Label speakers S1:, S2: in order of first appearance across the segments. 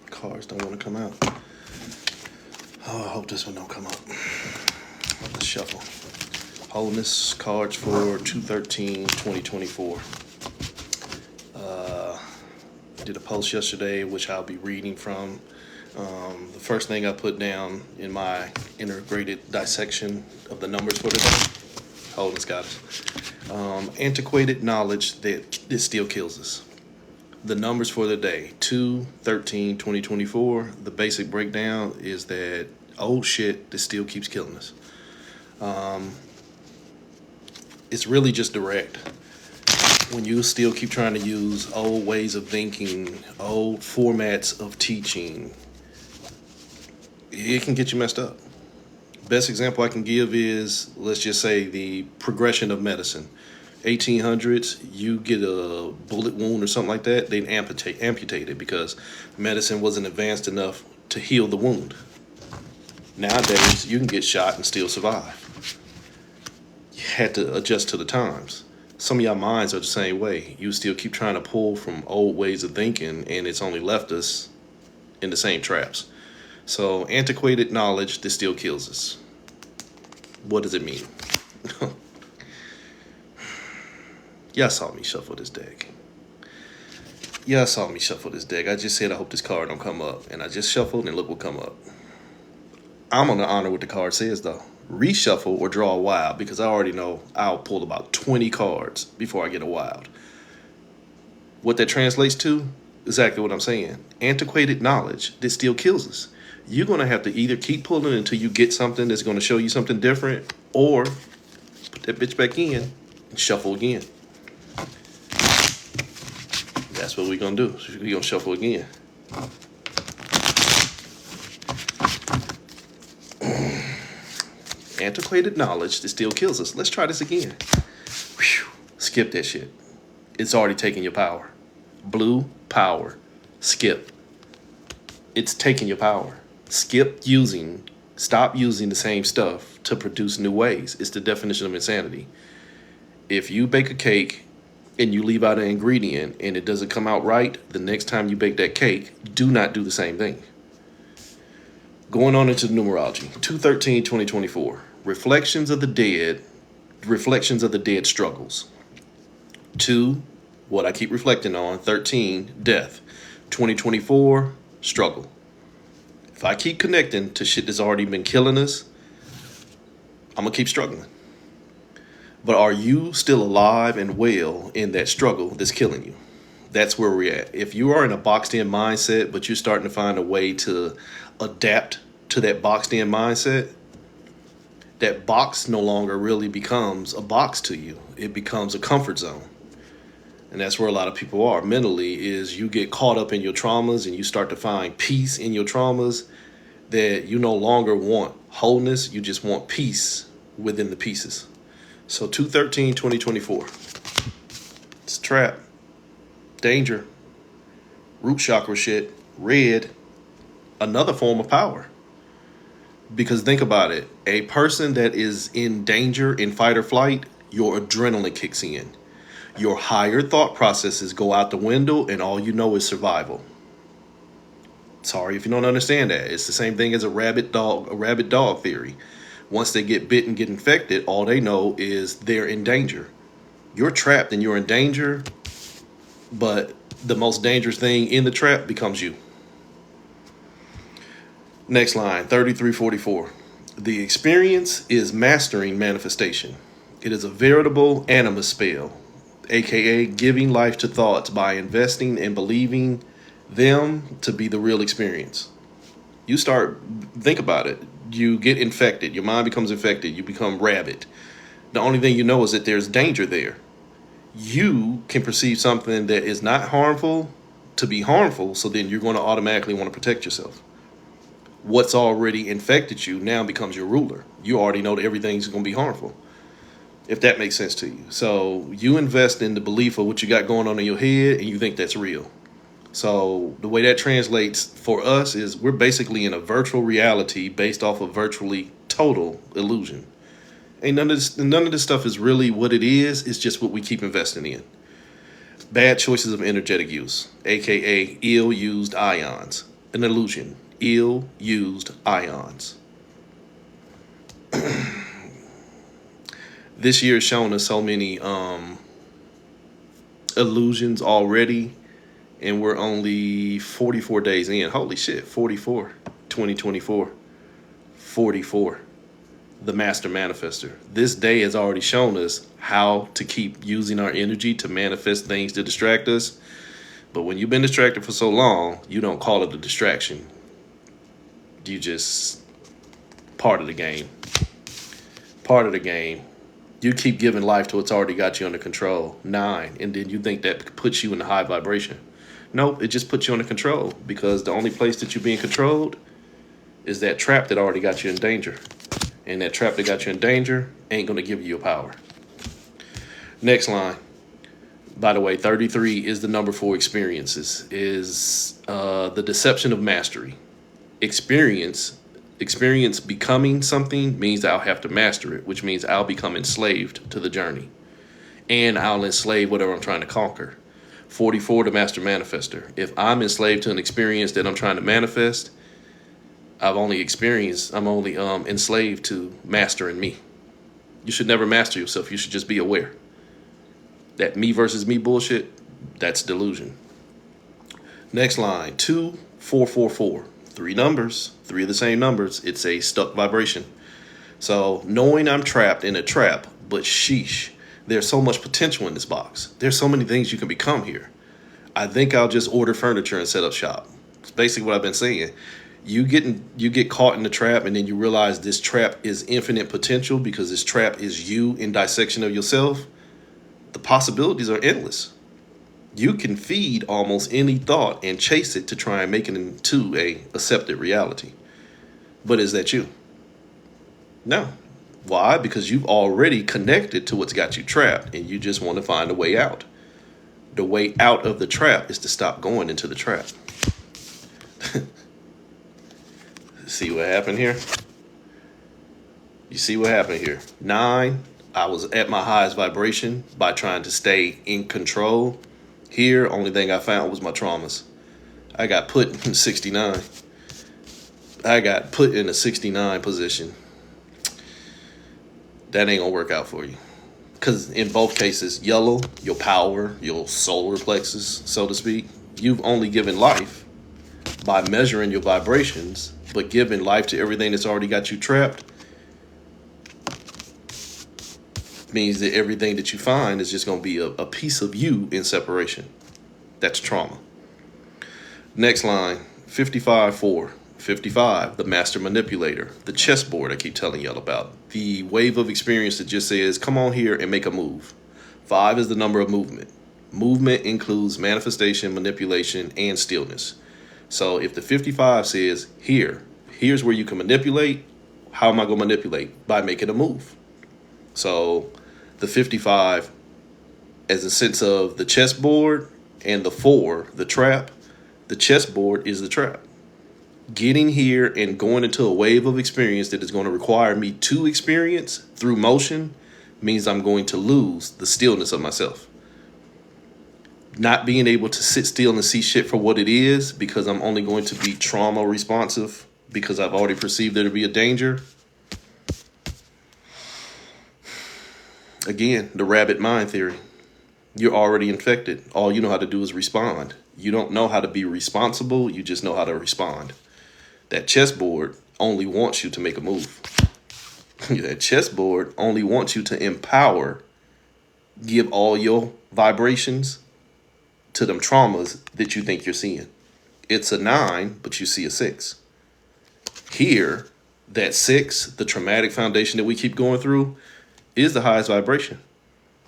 S1: Cards don't want to come out. Oh, I hope this one don't come up. Let's shuffle. Wholeness cards for 2/13/2024. Did a post yesterday, which I'll be reading from. The first thing I put down in my integrated dissection of the numbers for today, Wholeness Goddess. Antiquated knowledge that still kills us. The numbers for the day, 2/13/2024. The basic breakdown is that old shit that still keeps killing us. It's really just direct. When you still keep trying to use old ways of thinking, old formats of teaching, it can get you messed up. Best example I can give is, let's just say, the progression of medicine. 1800s, you get a bullet wound or something like that, they'd amputate it because medicine wasn't advanced enough to heal the wound. Nowadays, you can get shot and still survive. You had to adjust to the times. Some of y'all minds are the same way. You still keep trying to pull from old ways of thinking, and it's only left us in the same traps. So, antiquated knowledge that still kills us. What does it mean? Y'all saw me shuffle this deck. I just said I hope this card don't come up, and I just shuffled, and look what come up. I'm gonna honor what the card says, though. Reshuffle or draw a wild, because I already know I'll pull about 20 cards before I get a wild. What that translates to, exactly what I'm saying. Antiquated knowledge that still kills us. You're going to have to either keep pulling until you get something that's going to show you something different, or put that bitch back in and shuffle again. That's what we're going to do. We're going to shuffle again. Antiquated knowledge that still kills us. Let's try this again. Whew. Skip that shit. It's already taking your power. Blue power. Skip. It's taking your power. Stop using the same stuff to produce new ways. It's the definition of insanity. If you bake a cake and you leave out an ingredient and it doesn't come out right, the next time you bake that cake, do not do the same thing. Going on into the numerology. 2/13/2024. Reflections of the dead struggles. 2, what I keep reflecting on. 13, death. 2024, struggle. If I keep connecting to shit that's already been killing us, I'm going to keep struggling. But are you still alive and well in that struggle that's killing you? That's where we're at. If you are in a boxed-in mindset, but you're starting to find a way to adapt to that boxed-in mindset, that box no longer really becomes a box to you. It becomes a comfort zone. And that's where a lot of people are mentally, is you get caught up in your traumas and you start to find peace in your traumas, that you no longer want wholeness. You just want peace within the pieces. So 2/13/2024. It's a trap. Danger. Root chakra shit. Red. Another form of power. Because think about it. A person that is in danger, in fight or flight, your adrenaline kicks in. Your higher thought processes go out the window and all you know is survival. Sorry if you don't understand that. It's the same thing as a rabbit dog theory. Once they get bit and get infected, all they know is they're in danger. You're trapped and you're in danger, but the most dangerous thing in the trap becomes you. Next line, 3344. The experience is mastering manifestation. It is a veritable animus spell, aka giving life to thoughts by investing and believing them to be the real experience. Think about it. You get infected. Your mind becomes infected. You become rabid. The only thing you know is that there's danger there. You can perceive something that is not harmful to be harmful, so then you're going to automatically want to protect yourself. What's already infected you now becomes your ruler. You already know that everything's going to be harmful, if that makes sense to you. So you invest in the belief of what you got going on in your head, and you think that's real. So the way that translates for us is we're basically in a virtual reality based off of virtually total illusion. Ain't none of this stuff is really what it is. It's just what we keep investing in. Bad choices of energetic use, aka ill-used ions. An illusion, ill-used ions. This year has shown us so many illusions already, and we're only 44 days in. Holy shit, 44. 2024. 44. The Master Manifester. This day has already shown us how to keep using our energy to manifest things to distract us. But when you've been distracted for so long, you don't call it a distraction. You just part of the game. Part of the game. You keep giving life to what's already got you under control. 9. And then you think that puts you in the high vibration. Nope, it just puts you under control, because the only place that you're being controlled is that trap that already got you in danger. And that trap that got you in danger ain't going to give you your power. Next line. By the way, 33 is the number for experiences, is the deception of mastery. Experience becoming something means I'll have to master it, which means I'll become enslaved to the journey. And I'll enslave whatever I'm trying to conquer. 44, the Master Manifester. If I'm enslaved to an experience that I'm trying to manifest, I'm only enslaved to mastering me. You should never master yourself. You should just be aware. That me versus me bullshit, that's delusion. Next line, 2, 4, 4, 4. 3 numbers, 3 of the same numbers. It's a stuck vibration. So knowing I'm trapped in a trap, but sheesh, there's so much potential in this box. There's so many things you can become here. I think I'll just order furniture and set up shop. It's basically what I've been saying. You get caught in the trap, and then you realize this trap is infinite potential, because this trap is you in dissection of yourself. The possibilities are endless. You can feed almost any thought and chase it to try and make it into a accepted reality. But is that you? No. Why? Because you've already connected to what's got you trapped, and you just want to find a way out. The way out of the trap is to stop going into the trap. See what happened here? You see what happened here? 9, I was at my highest vibration by trying to stay in control. Here, only thing I found was my traumas. I got put in 69. I got put in a 69 position. That ain't gonna work out for you. Because in both cases, yellow, your power, your solar plexus, so to speak, you've only given life by measuring your vibrations, but giving life to everything that's already got you trapped means that everything that you find is just going to be a piece of you in separation. That's trauma. Next line, 55-4. 55, the master manipulator, the chessboard I keep telling y'all about. The wave of experience that just says, come on here and make a move. 5 is the number of movement. Movement includes manifestation, manipulation, and stillness. So if the 55 says, here's where you can manipulate, how am I going to manipulate? By making a move. So the 55, as a sense of the chessboard, and the 4, the trap, the chessboard is the trap. Getting here and going into a wave of experience that is going to require me to experience through motion means I'm going to lose the stillness of myself. Not being able to sit still and see shit for what it is, because I'm only going to be trauma responsive because I've already perceived there to be a danger. Again, the rabbit mind theory. You're already infected. All you know how to do is respond. You don't know how to be responsible. You just know how to respond. That chessboard only wants you to make a move. That chessboard only wants you to empower, give all your vibrations to them traumas that you think you're seeing. It's a 9, but you see a 6. Here, that 6, the traumatic foundation that we keep going through, is the highest vibration.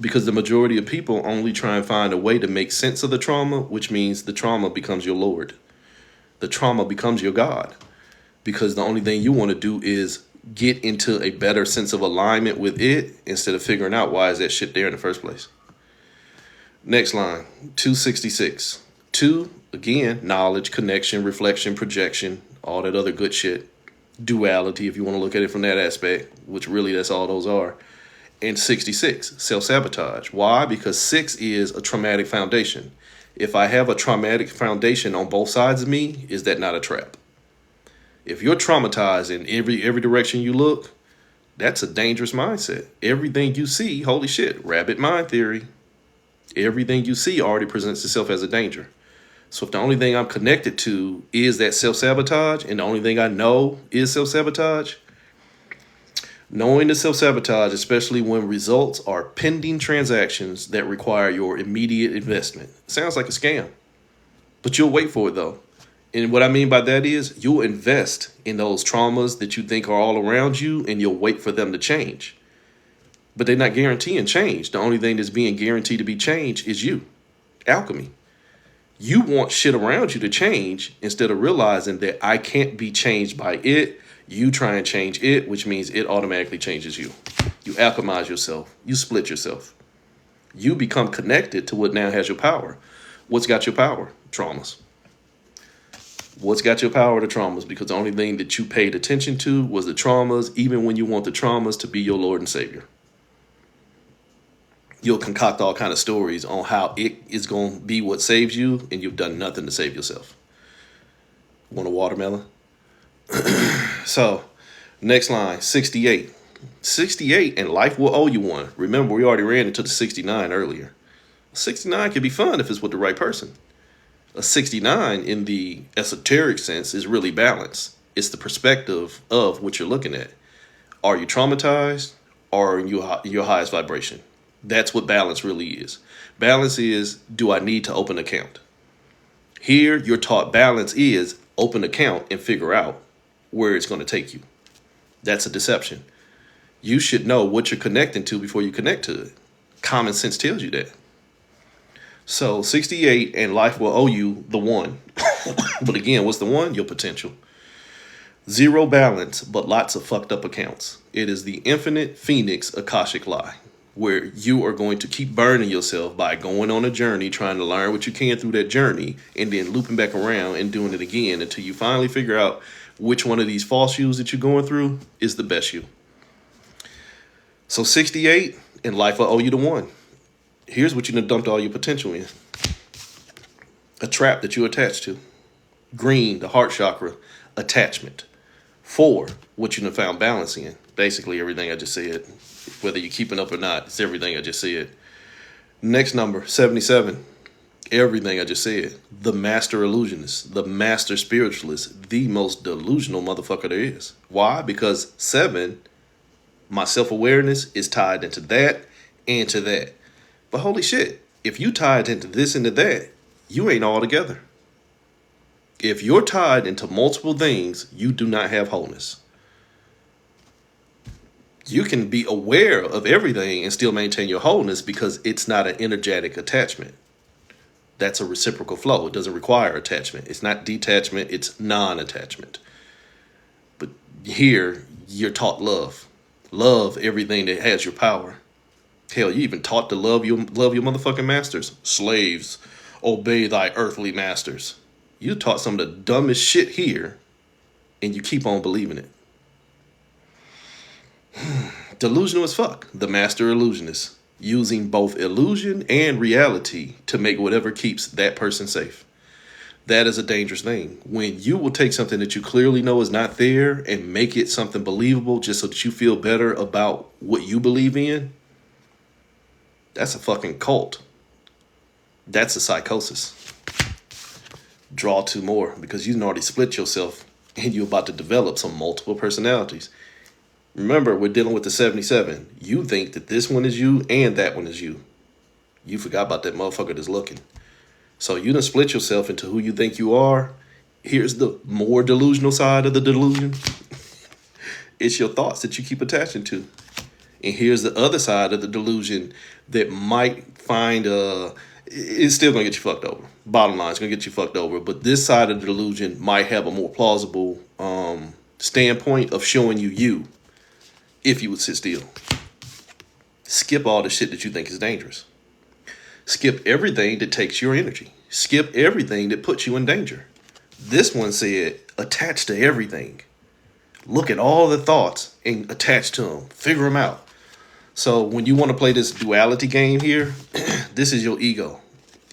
S1: Because the majority of people only try and find a way to make sense of the trauma, which means the trauma becomes your Lord. The trauma becomes your God. Because the only thing you want to do is get into a better sense of alignment with it instead of figuring out why is that shit there in the first place. Next line, 266. 2, again, knowledge, connection, reflection, projection, all that other good shit. Duality, if you want to look at it from that aspect, which really that's all those are. And 66, self-sabotage. Why? Because 6 is a traumatic foundation. If I have a traumatic foundation on both sides of me, is that not a trap? If you're traumatized in every direction you look, that's a dangerous mindset. Everything you see, holy shit, rabbit mind theory. Everything you see already presents itself as a danger. So if the only thing I'm connected to is that self-sabotage, and the only thing I know is self-sabotage, knowing the self-sabotage, especially when results are pending transactions that require your immediate investment, sounds like a scam. But you'll wait for it though. And what I mean by that is you'll invest in those traumas that you think are all around you, and you'll wait for them to change. But they're not guaranteeing change. The only thing that's being guaranteed to be changed is you. Alchemy. You want shit around you to change instead of realizing that I can't be changed by it. You try and change it, which means it automatically changes you. You alchemize yourself. You split yourself. You become connected to what now has your power. What's got your power? Traumas. What's got your power? The traumas. Because the only thing that you paid attention to was the traumas, even when you want the traumas to be your Lord and Savior. You'll concoct all kind of stories on how it is going to be what saves you, and you've done nothing to save yourself. Want a watermelon? So, next line, 68. 68, and life will owe you one. Remember, we already ran into the 69 earlier. 69 can be fun if it's with the right person. A 69 in the esoteric sense is really balance. It's the perspective of what you're looking at. Are you traumatized, or are you your highest vibration? That's what balance really is. Balance is, do I need to open an account? Here, you're taught balance is open an account and figure out where it's going to take you. That's a deception. You should know what you're connecting to before you connect to it. Common sense tells you that. So 68, and life will owe you the one. But again, what's the one? Your potential. Zero balance, but lots of fucked up accounts. It is the infinite Phoenix Akashic lie, where you are going to keep burning yourself by going on a journey, trying to learn what you can through that journey, and then looping back around and doing it again until you finally figure out which one of these false yous that you're going through is the best you. So 68, and life will owe you the one. Here's what you done dumped all your potential in. A trap that you attach to. Green, the heart chakra, attachment. 4, what you done found balance in. Basically everything I just said. Whether you're keeping up or not, it's everything I just said. Next number, 77. Everything I just said. The master illusionist, the master spiritualist, the most delusional motherfucker there is. Why? Because 7, my self-awareness is tied into that and to that. But holy shit, if you tied into this and to that, you ain't all together. If you're tied into multiple things, you do not have wholeness. You can be aware of everything and still maintain your wholeness because it's not an energetic attachment. That's a reciprocal flow. It doesn't require attachment. It's not detachment. It's non-attachment. But here, you're taught love. Love everything that has your power. Hell, you even taught to love your motherfucking masters. Slaves, obey thy earthly masters. You taught some of the dumbest shit here, and you keep on believing it. Delusional as fuck. The master illusionist. Using both illusion and reality to make whatever keeps that person safe. That is a dangerous thing. When you will take something that you clearly know is not there and make it something believable just so that you feel better about what you believe in, that's a fucking cult. That's a psychosis. Draw 2 more because you already split yourself and you're about to develop some multiple personalities. Remember, we're dealing with the 77. You think that this one is you and that one is you. You forgot about that motherfucker that's looking. So you done split yourself into who you think you are. Here's the more delusional side of the delusion. It's your thoughts that you keep attaching to. And here's the other side of the delusion that might find it's still going to get you fucked over. Bottom line, it's going to get you fucked over. But this side of the delusion might have a more plausible standpoint of showing you if you would sit still. Skip all the shit that you think is dangerous. Skip everything that takes your energy. Skip everything that puts you in danger. This one said, attach to everything. Look at all the thoughts and attach to them. Figure them out. So when you want to play this duality game here, this is your ego.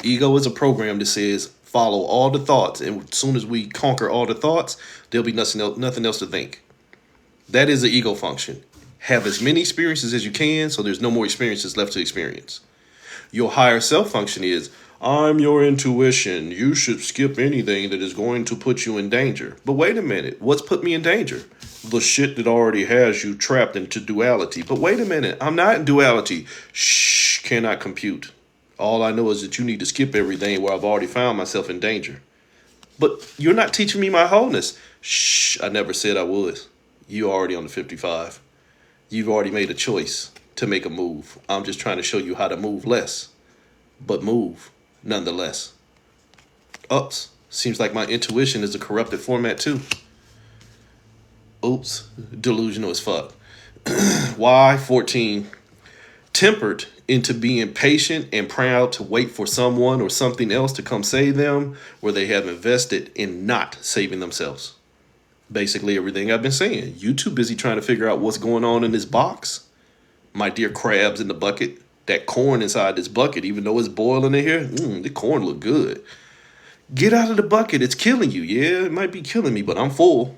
S1: Ego is a program that says follow all the thoughts, and as soon as we conquer all the thoughts, there'll be nothing else to think. That is the ego function. Have as many experiences as you can, so there's no more experiences left to experience. Your higher self function is, I'm your intuition. You should skip anything that is going to put you in danger. But wait a minute, what's put me in danger? The shit that already has you trapped into duality. But wait a minute, I'm not in duality. Shh, cannot compute. All I know is that you need to skip everything where I've already found myself in danger. But you're not teaching me my wholeness. Shh, I never said I was. You already on the 55. You've already made a choice to make a move. I'm just trying to show you how to move less, but move nonetheless. Oops, seems like my intuition is a corrupted format too. Oops, delusional as fuck. Why 14? Tempered into being patient and proud to wait for someone or something else to come save them, where they have invested in not saving themselves. Basically everything I've been saying. You too busy trying to figure out what's going on in this box. My dear crabs in the bucket. That corn inside this bucket, even though it's boiling in here, the corn look good. Get out of the bucket. It's killing you. Yeah, it might be killing me, but I'm full.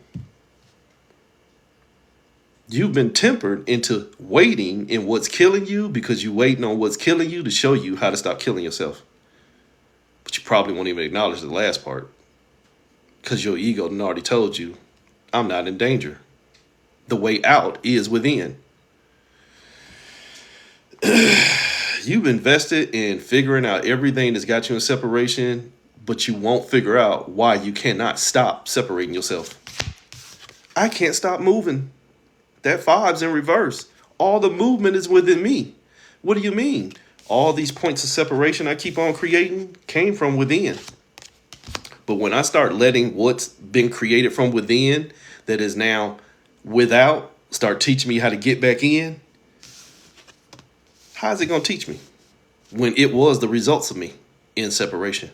S1: You've been tempered into waiting in what's killing you because you're waiting on what's killing you to show you how to stop killing yourself. But you probably won't even acknowledge the last part because your ego done already told you, I'm not in danger. The way out is within. You've invested in figuring out everything that's got you in separation, but you won't figure out why you cannot stop separating yourself. I can't stop moving. That 5's in reverse. All the movement is within me. What do you mean? All these points of separation I keep on creating came from within. But when I start letting what's been created from within that is now without start teaching me how to get back in, how's it going to teach me when it was the results of me in separation?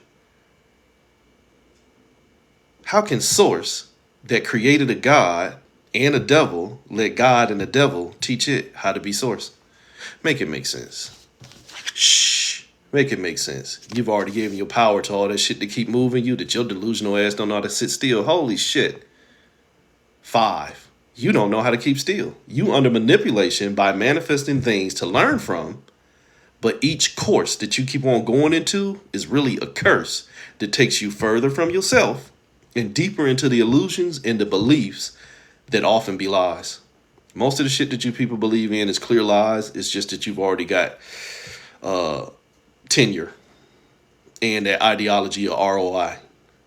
S1: How can source that created a God and a devil let God and the devil teach it how to be source? Make it make sense. Shh. Make it make sense. You've already given your power to all that shit to keep moving you that your delusional ass don't know how to sit still. Holy shit. 5. You don't know how to keep still. You under manipulation by manifesting things to learn from, but each course that you keep on going into is really a curse that takes you further from yourself and deeper into the illusions and the beliefs that often be lies. Most of the shit that you people believe in is clear lies. It's just that you've already got tenure and that ideology of ROI.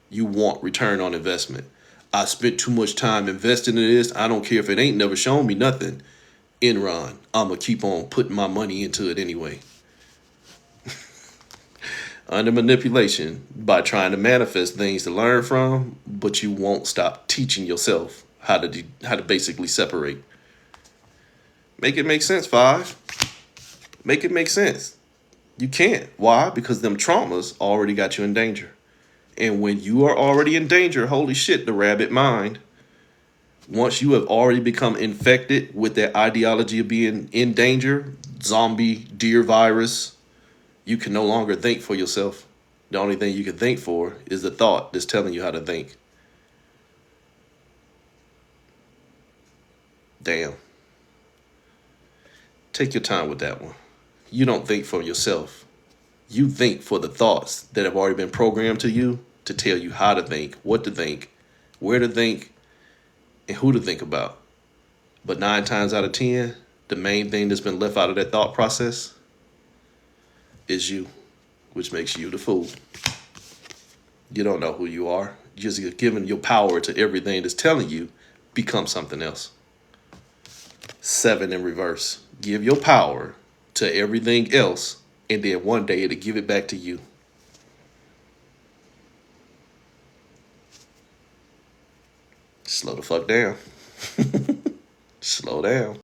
S1: You want return on investment. I spent too much time investing in this. I don't care if it ain't never shown me nothing. Enron, I'm going to keep on putting my money into it anyway. Under manipulation by trying to manifest things to learn from, but you won't stop teaching yourself how to basically separate. Make it make sense, 5. Make it make sense. You can't. Why? Because them traumas already got you in danger. And when you are already in danger, holy shit, the rabbit mind, once you have already become infected with that ideology of being in danger, zombie, deer virus, you can no longer think for yourself. The only thing you can think for is the thought that's telling you how to think. Damn. Take your time with that one. You don't think for yourself. You think for the thoughts that have already been programmed to you to tell you how to think, what to think, where to think, and who to think about. But 9 times out of 10, the main thing that's been left out of that thought process is you, which makes you the fool. You don't know who you are. You're just giving your power to everything that's telling you become something else. 7 in reverse. Give your power to everything else, and then one day it'll give it back to you. Slow the fuck down. Slow down.